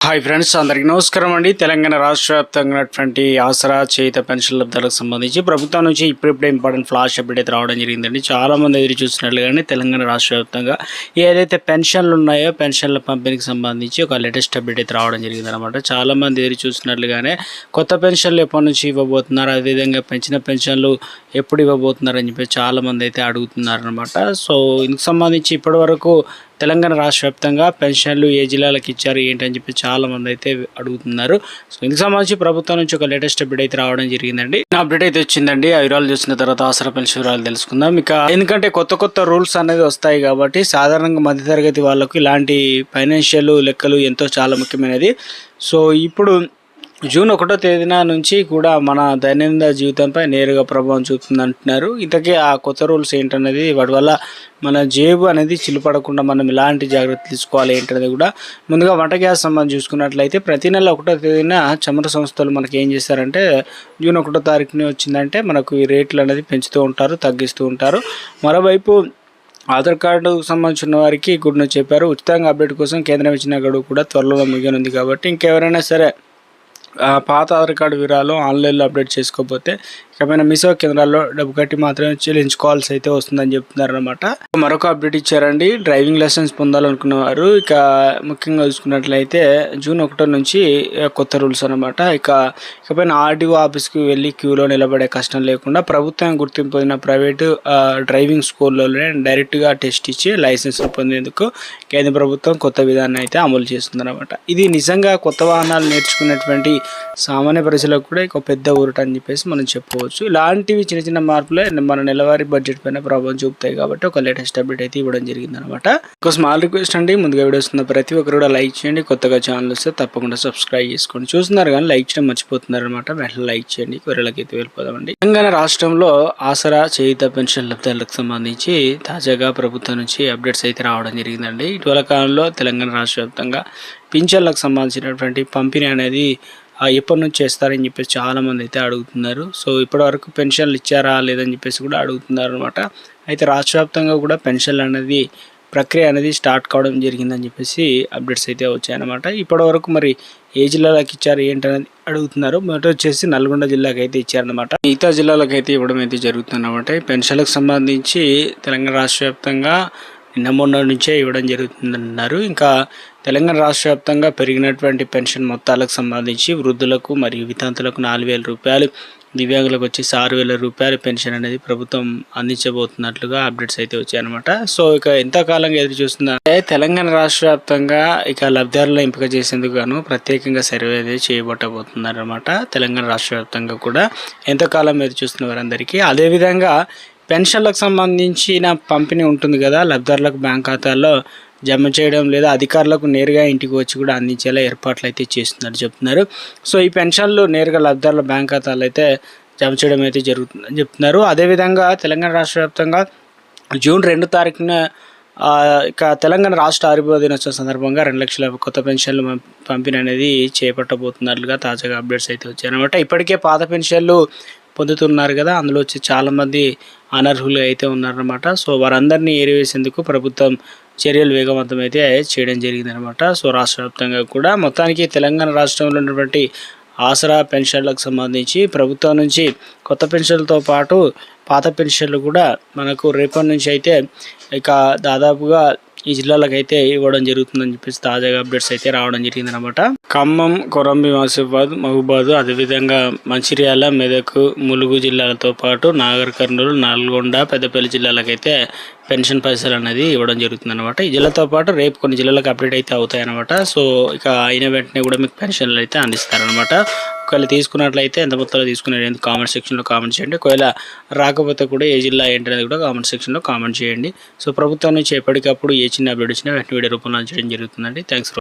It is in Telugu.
హాయ్ ఫ్రెండ్స్, అందరికీ నమస్కారం అండి. తెలంగాణ రాష్ట్ర వ్యాప్తంగా ఉన్నటువంటి ఆసరా చేయుత పెన్షన్ లబ్ధాలకు సంబంధించి ప్రభుత్వం నుంచి ఇప్పుడిప్పుడే ఇంపార్టెంట్ ఫ్లాష్ అప్డేట్ అయితే రావడం జరిగిందండి. చాలామంది ఎదురు చూసినట్లుగానే తెలంగాణ రాష్ట్ర వ్యాప్తంగా ఏదైతే పెన్షన్లు ఉన్నాయో పెన్షన్ల పంపిణీకి సంబంధించి ఒక లేటెస్ట్ అప్డేట్ అయితే రావడం జరిగిందనమాట. చాలామంది ఎదురు చూసినట్లుగానే కొత్త పెన్షన్లు ఎప్పటి నుంచి ఇవ్వబోతున్నారు, అదేవిధంగా పెంచిన పెన్షన్లు ఎప్పుడు ఇవ్వబోతున్నారు అని చెప్పి చాలామంది అయితే అడుగుతున్నారనమాట. సో ఇందుకు సంబంధించి ఇప్పటివరకు తెలంగాణ రాష్ట్ర వ్యాప్తంగా పెన్షన్లు ఏ జిల్లాలకు ఇచ్చారు ఏంటని చెప్పి చాలామంది అయితే అడుగుతున్నారు. సో ఇందుకు సంబంధించి ప్రభుత్వం నుంచి ఒక లేటెస్ట్ అప్డేట్ అయితే రావడం జరిగిందండి. అప్డేట్ అయితే వచ్చిందండి. ఆ వివరాలు చూసిన తర్వాత ఆసరా పెన్షన్ వివరాలు తెలుసుకుందాం. ఇక ఎందుకంటే కొత్త రూల్స్ అనేది వస్తాయి కాబట్టి సాధారణంగా మధ్యతరగతి వాళ్ళకు ఇలాంటి ఫైనాన్షియల్ లెక్కలు చాలా ముఖ్యమైనది. సో ఇప్పుడు జూన్ 1వ తేదీన నుంచి కూడా మన దైనందిన జీవితంపై నేరుగా ప్రభావం చూపుతుంది అంటున్నారు. ఇంతకీ ఆ కొత్త రూల్స్ ఏంటనేది, వాటి వల్ల మన జేబు అనేది చిల్లుపడకుండా మనం ఎలాంటి జాగ్రత్తలు తీసుకోవాలి ఏంటనేది కూడా ముందుగా వంట గ్యాస్ సంబంధించి చూసుకున్నట్లయితే ప్రతి నెల 1వ తేదీన చమురు సంస్థలు మనకి ఏం చేస్తారంటే జూన్ 1వ తారీఖుని వచ్చిందంటే మనకు ఈ రేట్లు అనేది పెంచుతూ ఉంటారు, తగ్గిస్తూ ఉంటారు. మరోవైపు ఆధార్ కార్డు సంబంధించిన వారికి గుడ్ చెప్పారు. ఉచితంగా అప్డేట్ కోసం కేంద్రం ఇచ్చిన గడువు కూడా త్వరలో ముగియనుంది కాబట్టి ఇంకెవరైనా సరే పాత ఆధార్ కార్డు వివరాలు ఆన్లైన్లో అప్డేట్ చేసుకోకపోతే ఇకమైన మీసేవ కేంద్రాల్లో డబ్బు కట్టి మాత్రమే చెల్లించుకోవాల్సి అయితే వస్తుందని చెప్తున్నారు అనమాట. మరొక అప్డేట్ ఇచ్చారండి. డ్రైవింగ్ లైసెన్స్ పొందాలనుకున్న వారు ఇక ముఖ్యంగా చూసుకున్నట్లయితే జూన్ 1 నుంచి కొత్త రూల్స్ అనమాట. ఇకపైన ఆర్డీఓ ఆఫీస్కి వెళ్ళి క్యూలో నిలబడే కష్టం లేకుండా ప్రభుత్వం గుర్తింపు పొందిన ప్రైవేటు డ్రైవింగ్ స్కూల్లోనే డైరెక్ట్గా టెస్ట్ ఇచ్చి లైసెన్స్ పొందేందుకు కేంద్ర ప్రభుత్వం కొత్త విధానాన్ని అయితే అమలు చేస్తుందన్నమాట. ఇది నిజంగా కొత్త వాహనాలు నేర్చుకునేటువంటి సామాన్య ప్రజలకు కూడా ఒక పెద్ద ఊరట అని చెప్పేసి మనం చెప్పుకోవచ్చు. ఇలాంటివి చిన్న మార్పులే మన నెలవారీ బడ్జెట్ పైన ప్రభావం చూపుతాయి కాబట్టి ఒక లేటెస్ట్ అప్డేట్ అయితే ఇవ్వడం జరిగింది అనమాట. ఒక స్మాల్ రిక్వెస్ట్ అండి, ముందుగా వీడియోస్ ఉన్న ప్రతి ఒక్కరు కూడా లైక్ చేయండి. కొత్తగా ఛానల్ వస్తే తప్పకుండా సబ్స్క్రైబ్ చేసుకోండి. చూస్తున్నారు కానీ లైక్ చేయడం మర్చిపోతున్నారు అనమాట. వెంటనే లైక్ చేయండి. వివరాలకి అయితే వెళ్ళిపోదామండి. తెలంగాణ రాష్ట్రంలో ఆసరా చేయుత పెన్షన్ లబ్ధాలకు సంబంధించి తాజాగా ప్రభుత్వం నుంచి అప్డేట్స్ అయితే రావడం జరిగిందండి. ఇటీవల కాలంలో తెలంగాణ రాష్ట్ర వ్యాప్తంగా పింఛన్లకు సంబంధించినటువంటి పంపిణీ అనేది ఎప్పటి నుంచి చేస్తారని చెప్పేసి చాలామంది అయితే అడుగుతున్నారు. సో ఇప్పటివరకు పెన్షన్లు ఇచ్చారా లేదని చెప్పేసి కూడా అడుగుతున్నారు అనమాట. అయితే రాష్ట్ర వ్యాప్తంగా కూడా పెన్షన్లు అనేది ప్రక్రియ అనేది స్టార్ట్ కావడం జరిగిందని చెప్పేసి అప్డేట్స్ అయితే వచ్చాయన్నమాట. ఇప్పటివరకు మరి ఏ జిల్లాలకు ఇచ్చారు ఏంటనేది అడుగుతున్నారు. మొదట వచ్చేసి నల్గొండ జిల్లాకి అయితే ఇచ్చారనమాట. మిగతా జిల్లాలకు అయితే ఇవ్వడం అయితే జరుగుతుందన్నమాట. ఈ పెన్షన్లకు సంబంధించి తెలంగాణ రాష్ట్ర వ్యాప్తంగా నిన్న మొన్న నుంచే ఇవ్వడం జరుగుతుందన్నారు. ఇంకా తెలంగాణ రాష్ట్ర వ్యాప్తంగా పెరిగినటువంటి పెన్షన్ మొత్తాలకు సంబంధించి వృద్ధులకు మరియు వితంతులకు 4,000 రూపాయలు, దివ్యాంగులకు వచ్చి 6,000 రూపాయలు పెన్షన్ అనేది ప్రభుత్వం అందించబోతున్నట్లుగా అప్డేట్స్ అయితే వచ్చాయన్నమాట. సో ఇక ఎంతకాలంగా ఎదురు చూస్తుందంటే తెలంగాణ రాష్ట్ర వ్యాప్తంగా ఇక లబ్ధిదారులను ఎంపిక చేసేందుకు గాను ప్రత్యేకంగా సర్వే అనేది చేయబట్టబోతున్నారన్నమాట. తెలంగాణ రాష్ట్ర వ్యాప్తంగా కూడా ఎంతకాలం ఎదురు చూస్తున్న వారందరికీ అదేవిధంగా పెన్షన్లకు సంబంధించిన పంపిణీ ఉంటుంది కదా, లబ్ధిదారులకు బ్యాంక్ ఖాతాల్లో జమ చేయడం లేదా అధికారులకు నేరుగా ఇంటికి వచ్చి కూడా అందించేలా ఏర్పాట్లు అయితే చేస్తున్నారు చెప్తున్నారు. సో ఈ పెన్షన్లు నేరుగా లబ్ధిదారుల బ్యాంక్ ఖాతాలు అయితే జమ చేయడం అయితే జరుగుతుందని చెప్తున్నారు. అదేవిధంగా తెలంగాణ రాష్ట్ర వ్యాప్తంగా జూన్ 2 తారీఖున ఇక తెలంగాణ రాష్ట్ర ఆవిర్భావ దినోత్సవం సందర్భంగా 2 లక్షల కొత్త పెన్షన్లు పంపిణీ అనేది చేపట్టబోతున్నట్లుగా తాజాగా అప్డేట్స్ అయితే వచ్చాయన్నమాట. ఇప్పటికే పాత పెన్షన్లు పొందుతున్నారు కదా, అందులో వచ్చి చాలామంది అనర్హులు అయితే ఉన్నారన్నమాట. సో వారందరినీ ఏరివేసేందుకు ప్రభుత్వం చర్యలు వేగవంతం అయితే చేయడం జరిగిందనమాట. సో రాష్ట్ర వ్యాప్తంగా కూడా మొత్తానికి తెలంగాణ రాష్ట్రంలో ఉన్నటువంటి ఆసరా పెన్షన్లకు సంబంధించి ప్రభుత్వం నుంచి కొత్త పెన్షన్లతో పాటు పాత పెన్షన్లు కూడా మనకు రేపటి నుంచి అయితే ఇక దాదాపుగా ఈ జిల్లాలకు అయితే ఇవ్వడం జరుగుతుందని చెప్పేసి తాజాగా అప్డేట్స్ అయితే రావడం జరిగిందనమాట. ఖమ్మం, కొరంభీం, ఆసిఫాబాద్, మహబూబాద్, అదేవిధంగా మంచిర్యాల, మెదక్, ములుగు జిల్లాలతో పాటు నాగర్ కర్నూలు, నల్గొండ, పెద్దపల్లి జిల్లాలకైతే పెన్షన్ పైసలు అనేది ఇవ్వడం జరుగుతుందన్నమాట. ఈ జిల్లాతో పాటు రేపు కొన్ని జిల్లాలకు అప్డేట్ అయితే అవుతాయన్నమాట. సో ఇక అయిన వెంటనే కూడా మీకు పెన్షన్లు అయితే అందిస్తారనమాట. ఒకవేళ తీసుకున్నట్లయితే ఎంత మొత్తంలో తీసుకునేది కామెంట్ సెక్షన్లో కామెంట్ చేయండి. ఒకవేళ రాకపోతే కూడా ఏ జిల్లా ఏంటనేది కూడా కామెంట్ సెక్షన్లో కామెంట్ చేయండి. సో ప్రభుత్వం నుంచి ఎప్పటికప్పుడు ఏ చిన్న అప్డేట్ వచ్చినా వెంటనే వీడియో రూపంలో చేయడం జరుగుతుందండి. థ్యాంక్స్.